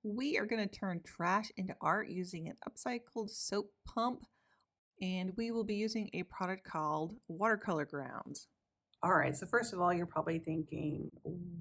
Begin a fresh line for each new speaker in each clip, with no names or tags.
We are going to turn trash into art using an upcycled soap pump, and we will be using a product called Watercolor Grounds. All right, so first of all, you're probably thinking,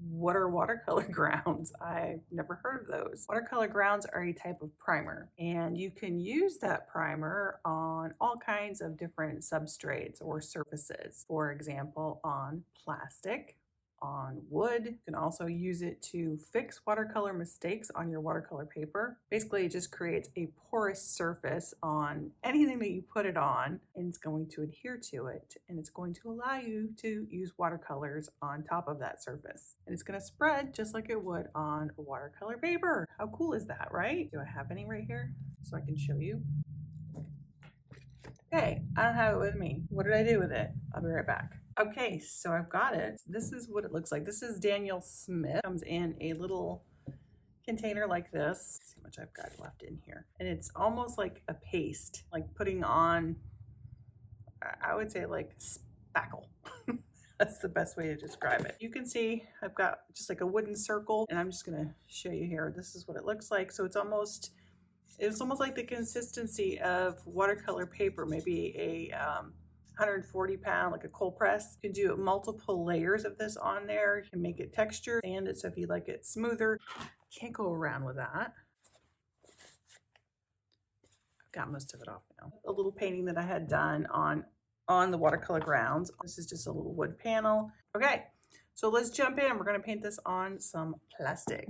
what are watercolor grounds? I've never heard of those. Watercolor grounds are a type of primer, and you can use that primer on all kinds of different substrates or surfaces. For example, on plastic, on wood. You can also use it to fix watercolor mistakes on your watercolor paper. Basically, it just creates a porous surface on anything that you put it on, and it's going to adhere to it, and it's going to allow you to use watercolors on top of that surface. And it's going to spread just like it would on a watercolor paper. How cool is that, right? Do I have any right here so I can show you? Okay, I don't have it with me. What did I do with it? I'll be right back. Okay, so I've got it. This is what it looks like. This is Daniel Smith. It comes in a little container like this. Let's see how much I've got left in here. And it's almost like a paste, like putting on, I would say like spackle. That's the best way to describe it. You can see I've got just like a wooden circle, and I'm just gonna show you here. This is what it looks like. So it's almost like the consistency of watercolor paper, maybe a 140 pound, like a cold press. You can do multiple layers of this on there. You can make it textured, sand it so if you like it smoother. Can't go around with that. I've got most of it off now. A little painting that I had done on the watercolor grounds. This is just a little wood panel. Okay, so let's jump in. We're gonna paint this on some plastic.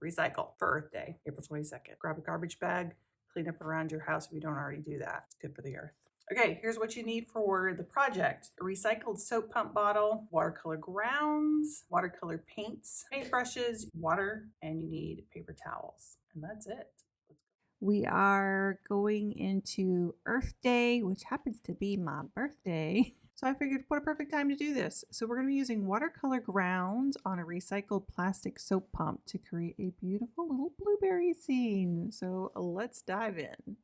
Recycle for Earth Day, April 22nd. Grab a garbage bag, clean up around your house if you don't already do that. It's good for the earth. Okay, here's what you need for the project. A recycled soap pump bottle, watercolor grounds, watercolor paints, paintbrushes, water, and you need paper towels. And that's it. We are going into Earth Day, which happens to be my birthday. So I figured what a perfect time to do this. So we're going to be using watercolor grounds on a recycled plastic soap pump to create a beautiful little blueberry scene. So let's dive in.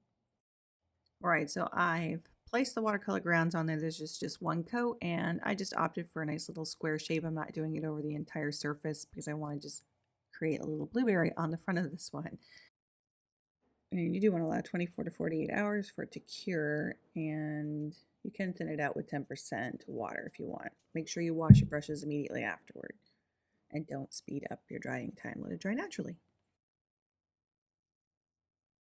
All right, so I've placed the watercolor grounds on there. There's just one coat, and I just opted for a nice little square shape. I'm not doing it over the entire surface because I want to just create a little blueberry on the front of this one. And you do want to allow 24 to 48 hours for it to cure, and you can thin it out with 10% water if you want. Make sure you wash your brushes immediately afterward, and don't speed up your drying time. Let it dry naturally.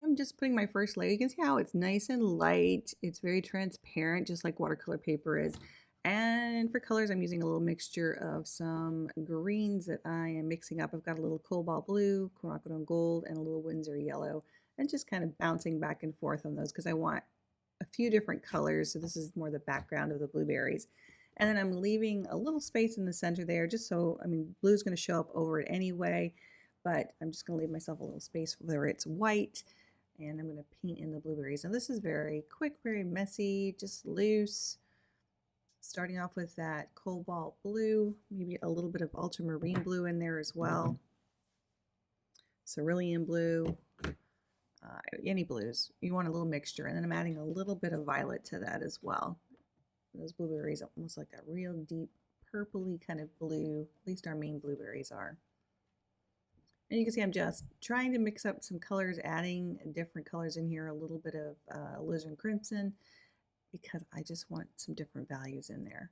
I'm just putting my first layer. You can see how it's nice and light. It's very transparent, just like watercolor paper is. And for colors, I'm using a little mixture of some greens that I am mixing up. I've got a little cobalt blue, quinacridone gold, and a little Winsor yellow, and just kind of bouncing back and forth on those because I want a few different colors. So this is more the background of the blueberries. And then I'm leaving a little space in the center there just so, blue is going to show up over it anyway, but I'm just going to leave myself a little space where it's white. And I'm going to paint in the blueberries. Now this is very quick, very messy, just loose. Starting off with that cobalt blue, maybe a little bit of ultramarine blue in there as well. Cerulean blue, any blues. You want a little mixture. And then I'm adding a little bit of violet to that as well. Those blueberries are almost like a real deep purpley kind of blue. At least our main blueberries are. And you can see I'm just trying to mix up some colors, adding different colors in here, a little bit of alizarin crimson, because I just want some different values in there.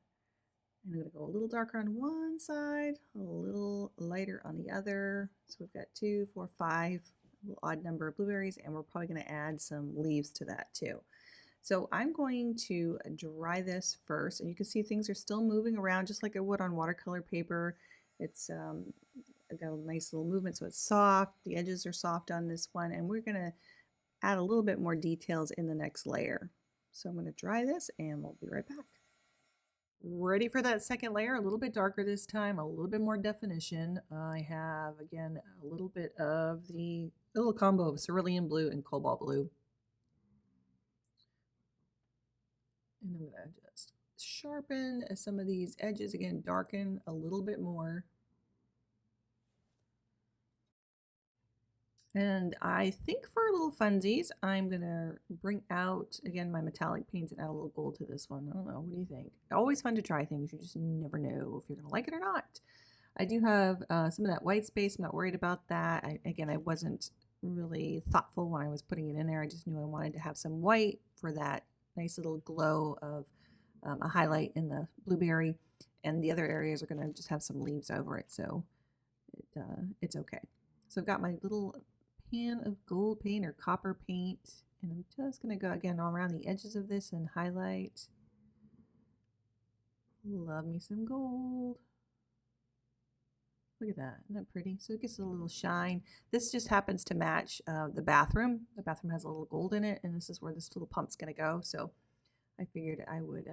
I'm going to go a little darker on one side, a little lighter on the other. So we've got 2, 4, 5, a little odd number of blueberries, and we're probably going to add some leaves to that too. So I'm going to dry this first, and you can see things are still moving around just like I would on watercolor paper. It's got a nice little movement, so it's soft. The edges are soft on this one, and we're going to add a little bit more details in the next layer. So I'm going to dry this, and we'll be right back. Ready for that second layer, a little bit darker this time, a little bit more definition. I have, again, a little bit of the little combo of cerulean blue and cobalt blue. And I'm going to just sharpen some of these edges, again, darken a little bit more. And I think for little funsies, I'm going to bring out, again, my metallic paints and add a little gold to this one. I don't know. What do you think? Always fun to try things. You just never know if you're going to like it or not.
I do have some of that white space. I'm not worried about that. Again, I wasn't really thoughtful when I was putting it in there. I just knew I wanted to have some white for that nice little glow of a highlight in the blueberry. And the other areas are going to just have some leaves over it. So it's okay. So I've got my little pan of gold paint or copper paint. And I'm just going to go again all around the edges of this and highlight. Love me some gold. Look at that. Isn't that pretty? So it gets a little shine. This just happens to match the bathroom. The bathroom has a little gold in it, and this is where this little pump's going to go. So I figured I would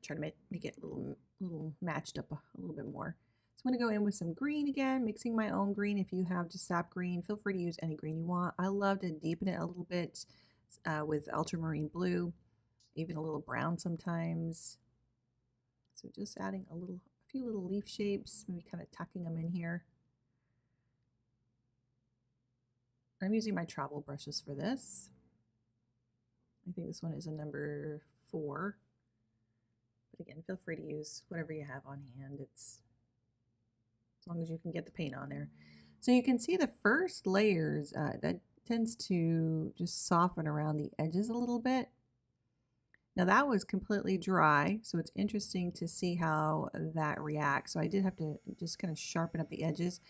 try to make it a little matched up a little bit more. So I'm going to go in with some green again, mixing my own green. If you have just sap green, feel free to use any green you want. I love to deepen it a little bit with ultramarine blue, even a little brown sometimes. So just adding a few little leaf shapes, maybe kind of tucking them in here. I'm using my travel brushes for this. I think this one is a number 4. But again, feel free to use whatever you have on hand. It's as long as you can get the paint on there. So you can see the first layers, that tends to just soften around the edges a little bit. Now that was completely dry, so it's interesting to see how that reacts. So I did have to just kind of sharpen up the edges,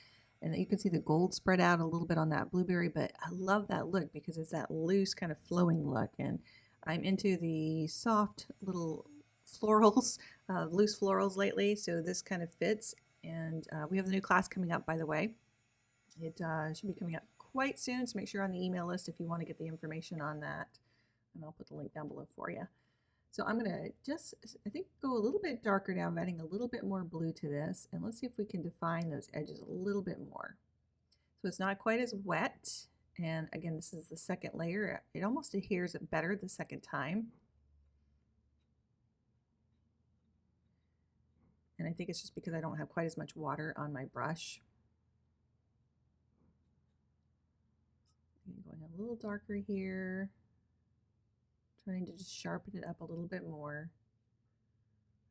and you can see the gold spread out a little bit on that blueberry, but I love that look because it's that loose kind of flowing look, and I'm into the soft little florals, loose florals lately, so this kind of fits. And we have the new class coming up, by the way. It should be coming up quite soon, so make sure you're on the email list if you want to get the information on that, and I'll put the link down below for you. So I'm going to just, I think, go a little bit darker now. I'm adding a little bit more blue to this. And let's see if we can define those edges a little bit more. So it's not quite as wet. And again, this is the second layer. It almost adheres better the second time. And I think it's just because I don't have quite as much water on my brush. I'm going a little darker here. Trying to just sharpen it up a little bit more.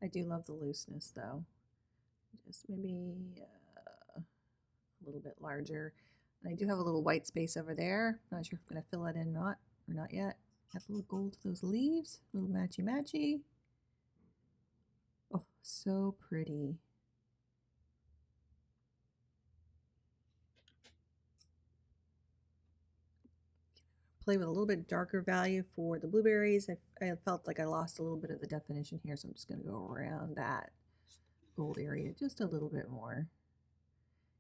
I do love the looseness though. Just maybe a little bit larger. And I do have a little white space over there. Not sure if I'm going to fill it in or not yet. Add a little gold to those leaves. A little matchy-matchy. Oh, so pretty. Play with a little bit darker value for the blueberries. I felt like I lost a little bit of the definition here, so I'm just going to go around that gold area just a little bit more.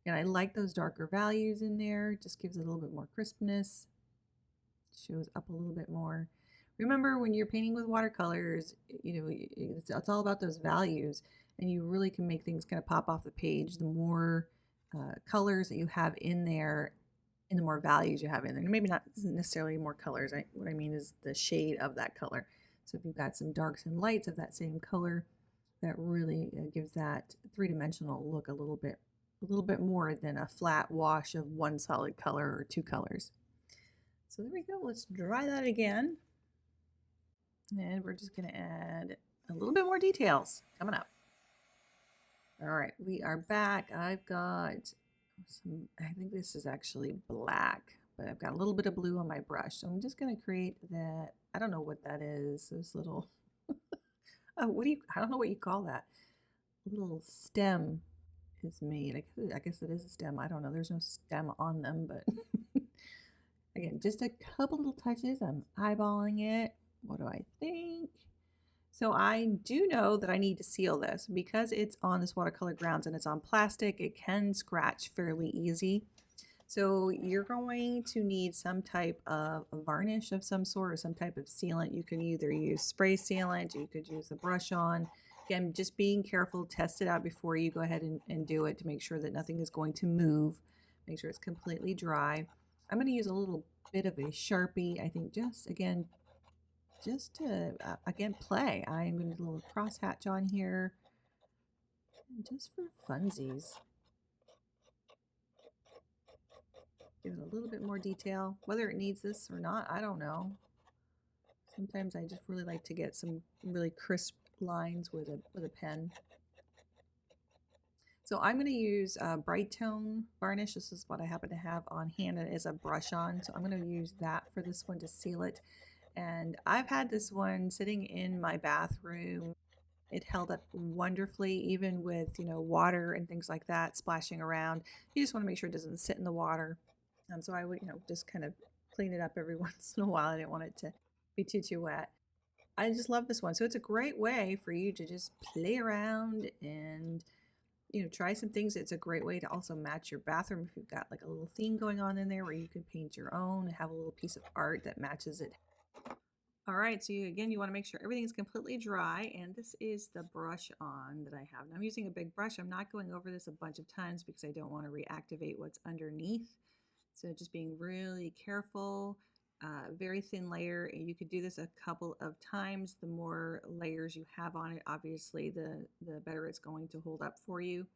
And I like those darker values in there. Just gives it a little bit more crispness. Shows up a little bit more. Remember, when you're painting with watercolors, you know, it's all about those values, and you really can make things kind of pop off the page. The more colors that you have in there, and the more values you have in there. Maybe not necessarily more colors. What I mean is the shade of that color. So if you've got some darks and lights of that same color, that really gives that three-dimensional look a little bit more than a flat wash of one solid color or 2 colors. So there we go. Let's dry that again. And we're just going to add a little bit more details coming up. All right, we are back. I've got some, I think this is actually black, but I've got a little bit of blue on my brush. So I'm just going to create that. I don't know what that is. This little, I don't know what you call that. Little stem is made. I guess it is a stem. I don't know. There's no stem on them, but again, just a couple little touches. I'm eyeballing it. What do I think? So I do know that I need to seal this because it's on this watercolor grounds and it's on plastic. It can scratch fairly easy. So you're going to need some type of a varnish of some sort or some type of sealant. You can either use spray sealant, you could use the brush on. Again, just being careful, test it out before you go ahead and do it to make sure that nothing is going to move. Make sure it's completely dry. I'm going to use a little bit of a Sharpie, I think, just to, again, play. I'm going to do a little crosshatch on here just for funsies. Give it a little bit more detail. Whether it needs this or not, I don't know. Sometimes I just really like to get some really crisp lines with a pen. So I'm going to use Bright Tone varnish. This is what I happen to have on hand. It is a brush on, so I'm going to use that for this one to seal it. And I've had this one sitting in my bathroom. It held up wonderfully, even with, you know, water and things like that splashing around. You just want to make sure it doesn't sit in the water. So I would, you know, just kind of clean it up every once in a while. I didn't want it to be too wet. I just love this one. So it's a great way for you to just play around and, you know, try some things. It's a great way to also match your bathroom if you've got like a little theme going on in there where you could paint your own, have a little piece of art that matches it. All right, so again, you want to make sure everything's completely dry, and this is the brush on that I have. And I'm using a big brush. I'm not going over this a bunch of times because I don't want to reactivate what's underneath. So just being really careful, very thin layer. And you could do this a couple of times. The more layers you have on it, obviously, the better it's going to hold up for you.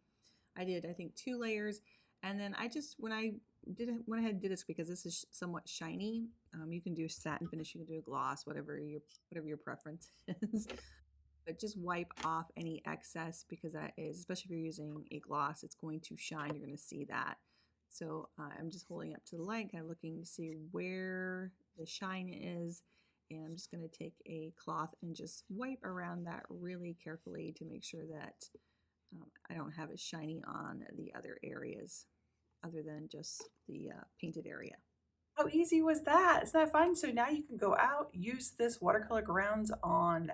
I did, I think, 2 layers. And then I just, went ahead and did this because this is somewhat shiny. You can do a satin finish, you can do a gloss, whatever your preference is. But just wipe off any excess because that is, especially if you're using a gloss, it's going to shine. You're going to see that. So I'm just holding up to the light, kind of looking to see where the shine is. And I'm just going to take a cloth and just wipe around that really carefully to make sure that I don't have it shiny on the other areas other than just the painted area.
How easy was that? Isn't that fun? So now you can go out, use this watercolor grounds on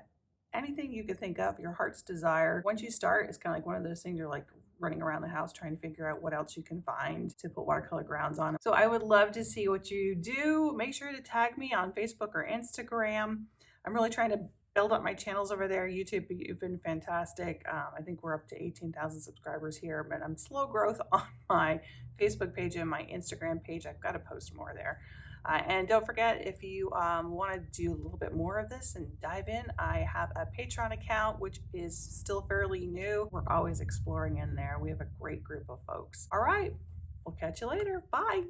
anything you could think of, your heart's desire. Once you start, it's kind of like one of those things you're like running around the house trying to figure out what else you can find to put watercolor grounds on. So I would love to see what you do. Make sure to tag me on Facebook or Instagram. I'm really trying to build up my channels over there. YouTube, you've been fantastic. I think we're up to 18,000 subscribers here, but I'm slow growth on my Facebook page and my Instagram page. I've got to post more there. And don't forget, if you want to do a little bit more of this and dive in, I have a Patreon account, which is still fairly new. We're always exploring in there. We have a great group of folks. All right, we'll catch you later. Bye.